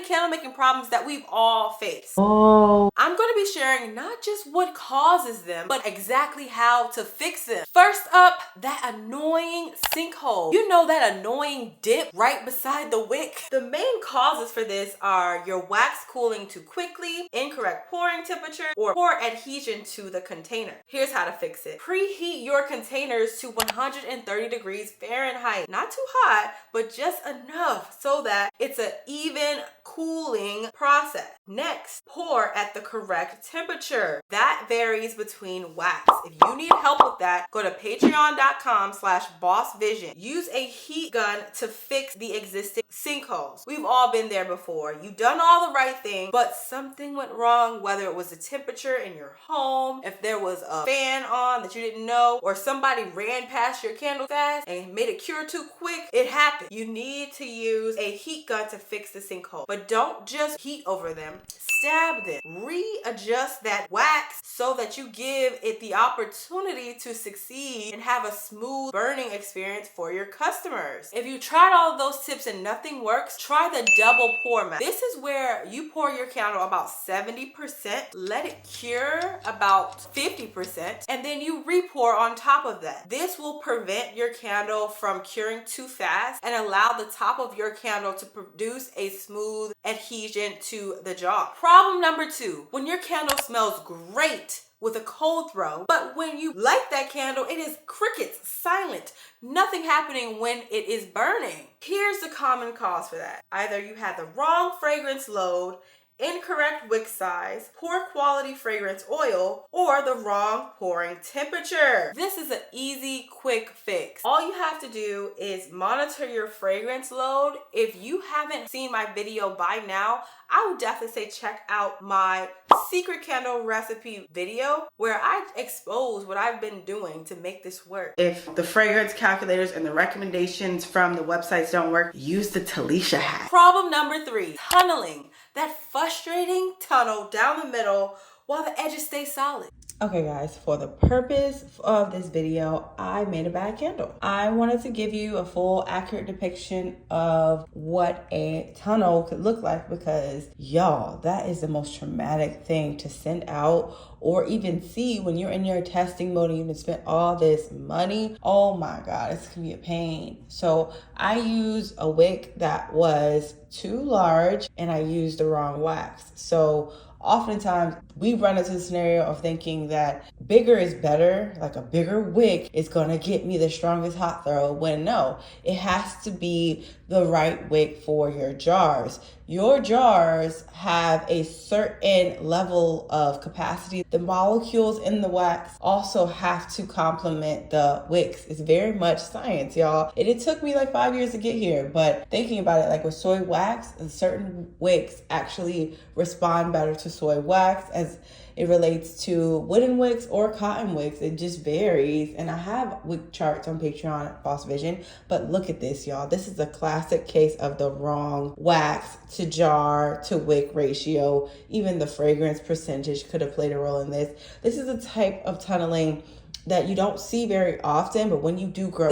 candle making problems that we've all faced. Oh. I'm going to be sharing not just what causes them, but exactly how to fix them. First up, that annoying sinkhole. You know that annoying dip right beside the wick? The main causes for this are your wax cooling too quickly, incorrect pouring temperature, or poor adhesion to the container. Here's how to fix it. Preheat your containers to 130 degrees Fahrenheit. Not too hot, but just enough so that it's an even cooling process. Next, pour at the correct temperature. That varies between wax. If you need help with that, go to patreon.com/bossvision. Use a heat gun to fix the existing sinkholes. We've all been there before. You've done all the right thing, but something went wrong, whether it was the temperature in your home, if there was a fan on that you didn't know, or somebody ran past your candle fast and made it cure too quick. It happened. You need to use a heat gun to fix the sinkhole, but don't just heat over them. Stab them. Readjust that wax so that you give it the opportunity to succeed and have a smooth burning experience for your customers. If you tried all of those tips and nothing works, try the double pour method. This is where you pour your candle about 70%, let it cure about 50%, and then you re-pour on top of that. This will prevent your candle from curing too fast and allow the top of your candle to produce a smooth adhesion to the jar. Problem number 2, when your candle smells great with a cold throw, but when you light that candle, it is crickets, silent, nothing happening when it is burning. Here's the common cause for that. Either you had the wrong fragrance load, incorrect wick size, poor quality fragrance oil, or the wrong pouring temperature. This is an easy, quick fix. All you have to do is monitor your fragrance load. If you haven't seen my video by now, I would definitely say check out my secret candle recipe video where I expose what I've been doing to make this work. If the fragrance calculators and the recommendations from the websites don't work, use the Talisha hack. Problem number 3, tunneling. That frustrating tunnel down the middle while the edges stay solid. Okay guys, for the purpose of this video, I made a bad candle. I wanted to give you a full accurate depiction of what a tunnel could look like because y'all, that is the most traumatic thing to send out or even see when you're in your testing mode and you've spent all this money. Oh my God, it's gonna be a pain. So I used a wick that was too large and I used the wrong wax. So oftentimes we run into the scenario of thinking that bigger is better, like a bigger wick is gonna get me the strongest hot throw, when no, it has to be the right wick for your jars. Your jars have a certain level of capacity. The molecules in the wax also have to complement the wicks. It's very much science, y'all. It took me like 5 years to get here, but thinking about it, like with soy wax, certain wicks actually respond better to soy wax as it relates to wooden wicks or cotton wicks. It just varies. And I have wick charts on Patreon at Boss Vision, but look at this, y'all. This is a classic case of the wrong wax to jar to wick ratio. Even the fragrance percentage could have played a role in this. This is a type of tunneling that you don't see very often, but when you do grow,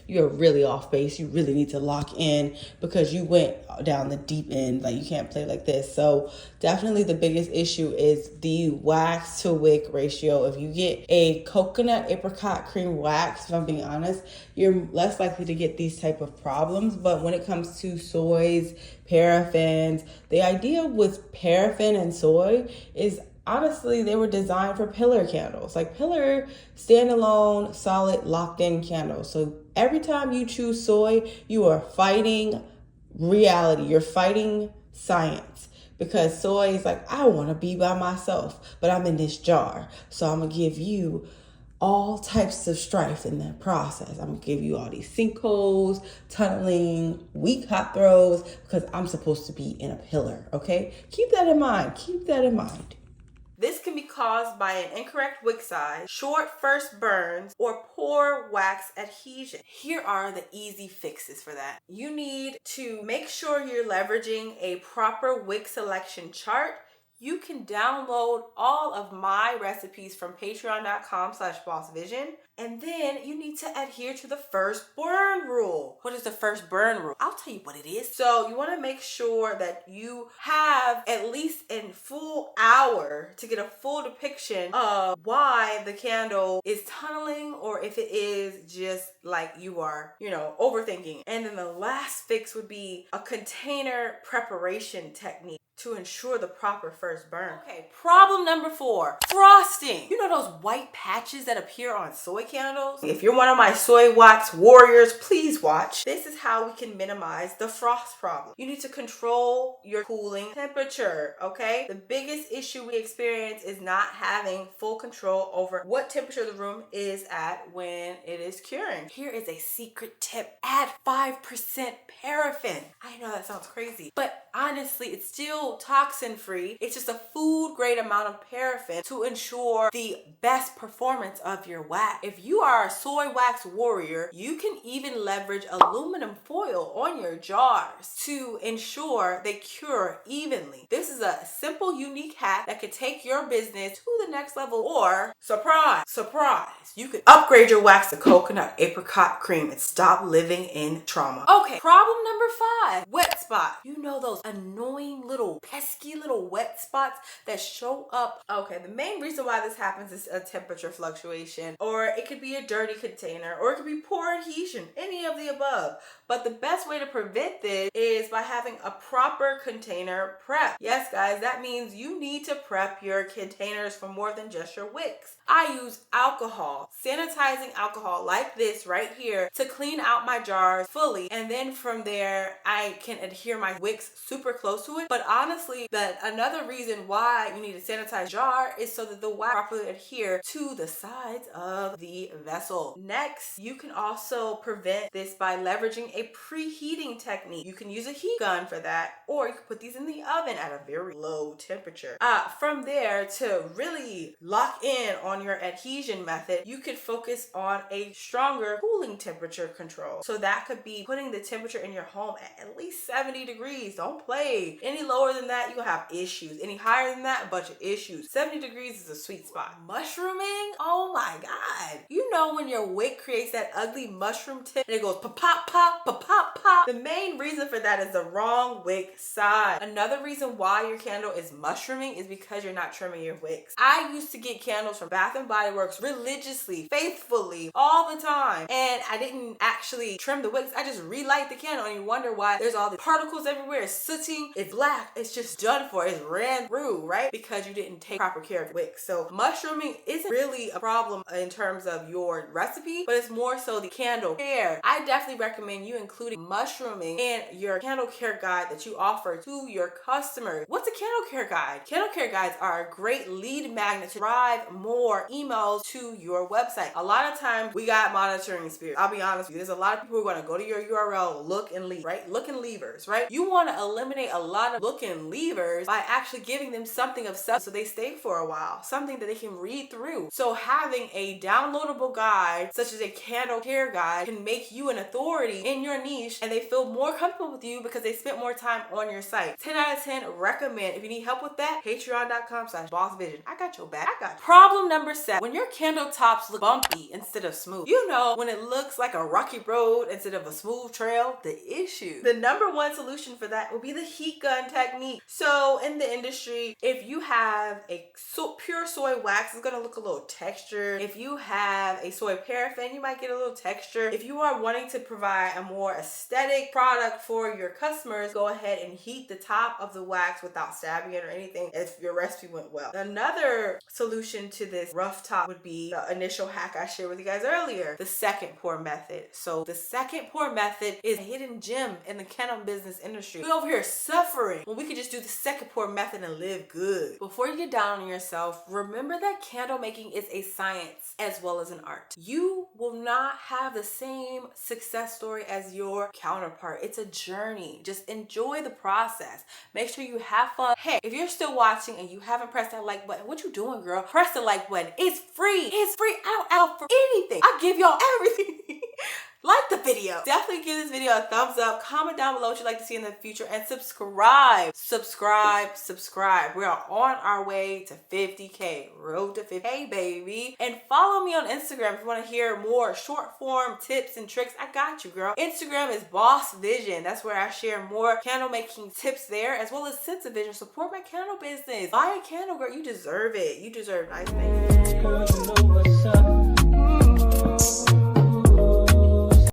you're really off base. You really need to lock in because you went down the deep end. Like, you can't play like this. So definitely the biggest issue is the wax to wick ratio. If you get a coconut apricot cream wax, if I'm being honest, you're less likely to get these type of problems. But when it comes to soys, paraffins, the idea with paraffin and soy is honestly, they were designed for pillar candles, like pillar, standalone, solid, locked-in candles. So every time you choose soy, you are fighting reality. You're fighting science because soy is like, I want to be by myself, but I'm in this jar. So I'm going to give you all types of strife in that process. I'm going to give you all these sinkholes, tunneling, weak hot throws, because I'm supposed to be in a pillar, okay? Keep that in mind. Keep that in mind. This can be caused by an incorrect wick size, short first burns, or poor wax adhesion. Here are the easy fixes for that. You need to make sure you're leveraging a proper wick selection chart. you can download all of my recipes from patreon.com/bossvision. And then you need to adhere to the first burn rule. What is the first burn rule? I'll tell you what it is. So you want to make sure that you have at least a full hour to get a full depiction of why the candle is tunneling, or if it is just like you are, overthinking. And then the last fix would be a container preparation technique to ensure the proper first burn. Okay, problem number 4, frosting. You know those white patches that appear on soy candles? If you're one of my soy wax warriors, please watch. This is how we can minimize the frost problem. You need to control your cooling temperature, okay? The biggest issue we experience is not having full control over what temperature the room is at when it is curing. Here is a secret tip. Add 5% paraffin. I know that sounds crazy, but honestly, it's still toxin free. It's just a food grade amount of paraffin to ensure the best performance of your wax. If you are a soy wax warrior, you can even leverage aluminum foil on your jars to ensure they cure evenly. This is a simple, unique hack that could take your business to the next level. Or surprise, you could upgrade your wax to coconut apricot cream and stop living in trauma. Okay, problem number 5, wet spot. You know those annoying little pesky little wet spots that show up. Okay, the main reason why this happens is a temperature fluctuation, or it could be a dirty container, or it could be poor adhesion, any of the above. But the best way to prevent this is by having a proper container prep. Yes, guys, that means you need to prep your containers for more than just your wicks. I use alcohol, sanitizing alcohol like this right here, to clean out my jars fully. And then from there, I can adhere my wicks super close to it. But honestly, another reason why you need a sanitized jar is so that the wax properly adhere to the sides of the vessel. Next, you can also prevent this by leveraging a preheating technique. You can use a heat gun for that, or you can put these in the oven at a very low temperature. From there, to really lock in on your adhesion method, you could focus on a stronger cooling temperature control. So that could be putting the temperature in your home at least 70 degrees. Don't play. Any lower than that, you're gonna have issues. Any higher than that, a bunch of issues. 70 degrees is a sweet spot. Mushrooming? Oh my God. You know when your wick creates that ugly mushroom tip and it goes pop, pop, pop, pop, pop, pop? The main reason for that is the wrong wick side. Another reason why your candle is mushrooming is because you're not trimming your wicks. I used to get candles from Bath & Body Works religiously, faithfully, all the time. And I didn't actually trim the wicks. I just relight the candle and you wonder why there's all the particles everywhere. It's sooty, it's black, it's just done for, it's ran through, right? Because you didn't take proper care of the wicks. So mushrooming isn't really a problem in terms of your recipe, but it's more so the candle care. I definitely recommend you including mushrooming in your candle care guide that you offer to your customers. What's a candle care guide? Candle care guides are a great lead magnet to drive more emails to your website. A lot of times we got monitoring spirits. I'll be honest with you. There's a lot of people who are going to go to your URL, look and leave, right? Look and leavers, right? You want to eliminate a lot of look and leavers by actually giving them something of substance so they stay for a while, something that they can read through. So having a downloadable guide, such as a candle care guide, can make you an authority in your niche and they feel more comfortable with you because they spent more time on your site. 10 out of 10 recommend. If you need help with that, patreon.com/bossvision. I got your back. I got you. Problem number 7, when your candle tops look bumpy instead of smooth. You know, when it looks like a rocky road instead of a smooth trail, the issue. The number 1 solution for that will be the heat gun technique. So in the industry, if you have a pure soy wax, it's gonna look a little textured. If you have a soy paraffin, you might get a little texture. If you are wanting to provide a more aesthetic product for your customers, go ahead and heat the top of the wax without stabbing it or anything if your recipe went well. Another solution to this rough top would be the initial hack I shared with you guys earlier, the second pour method. So the second pour method is a hidden gem in the candle business industry. We over here suffering when we could just do the second pour method and live good. Before you get down on yourself, remember that candle making is a science as well as an art. You will not have the same success story as your counterpart. It's a journey. Just enjoy the process. Make sure you have fun. Hey, if you're still watching and you haven't pressed that like button, what you doing, girl? Press the like button. It's free. It's free. I don't ask for anything. I give y'all everything. like the video. Definitely give this video a thumbs up. Comment down below what you'd like to see in the future, and subscribe. Subscribe. We are on our way to 50K. Road to 50K, baby. And follow me on Instagram if you want to hear more short form tips and tricks. I got you, girl. Instagram is Boss Vision. That's where I share more candle making tips there, as well as Sense of Vision. Support my candle business. Buy a candle, girl. You deserve it. You deserve nice things.